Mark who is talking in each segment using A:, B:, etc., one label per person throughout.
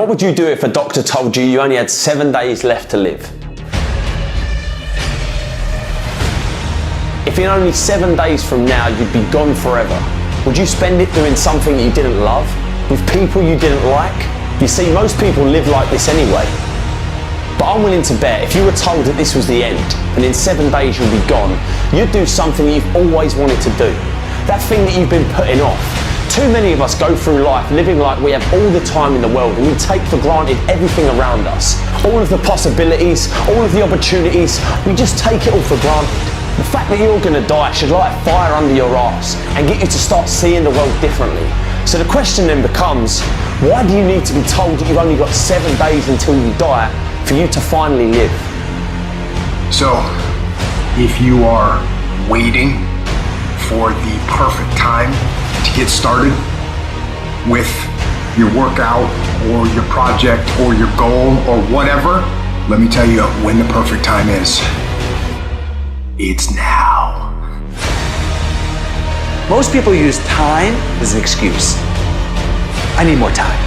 A: What would you do if a doctor told you you only had 7 days left to live? If in only 7 days from now you'd be gone forever, would you spend it doing something you didn't love, with people you didn't like? You see, most people live like this anyway. But I'm willing to bet if you were told that this was the end, and in 7 days you'll be gone, you'd do something you've always wanted to do. That thing that you've been putting off. Too many of us go through life living like we have all the time in the world, and we take for granted everything around us. All of the possibilities, all of the opportunities, we just take it all for granted. The fact that you're going to die should light a fire under your arse and get you to start seeing the world differently. So the question then becomes, why do you need to be told that you've only got 7 days until you die for you to finally live?
B: So, if you are waiting for the perfect time to get started with your workout or your project or your goal or whatever, let me tell you when the perfect time is. It's now.
C: Most people use time as an excuse. I need more time.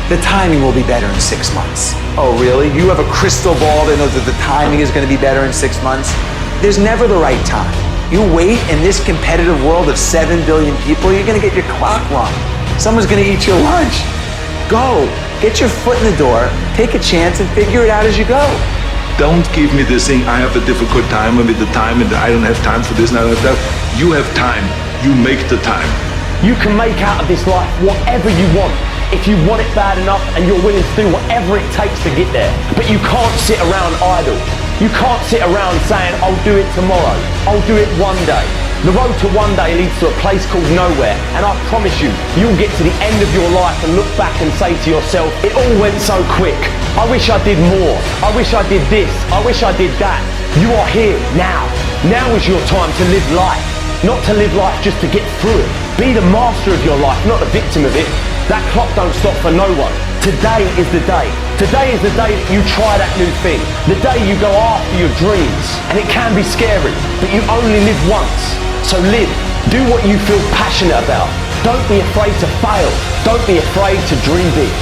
C: The timing will be better in 6 months. Oh, really? You have a crystal ball that knows that the timing is going to be better in 6 months? There's never the right time. You wait in this competitive world of 7 billion people, you're going to get your clock wrong. Someone's going to eat your lunch. Go. Get your foot in the door, take a chance, and figure it out as you go.
D: Don't give me this thing, I have a difficult time with the time and I don't have time for this and I don't have that. You have time. You make the time.
A: You can make out of this life whatever you want if you want it bad enough and you're willing to do whatever it takes to get there. But you can't sit around idle. You can't sit around saying, I'll do it tomorrow. I'll do it one day. The road to one day leads to a place called nowhere, and I promise you, you'll get to the end of your life and look back and say to yourself, it all went so quick. I wish I did more. I wish I did this. I wish I did that. You are here now. Now is your time to live life. Not to live life just to get through it. Be the master of your life, not the victim of it. That clock don't stop for no one. Today is the day. Today is the day that you try that new thing. The day you go after your dreams. And it can be scary, but you only live once. So live. Do what you feel passionate about. Don't be afraid to fail. Don't be afraid to dream big.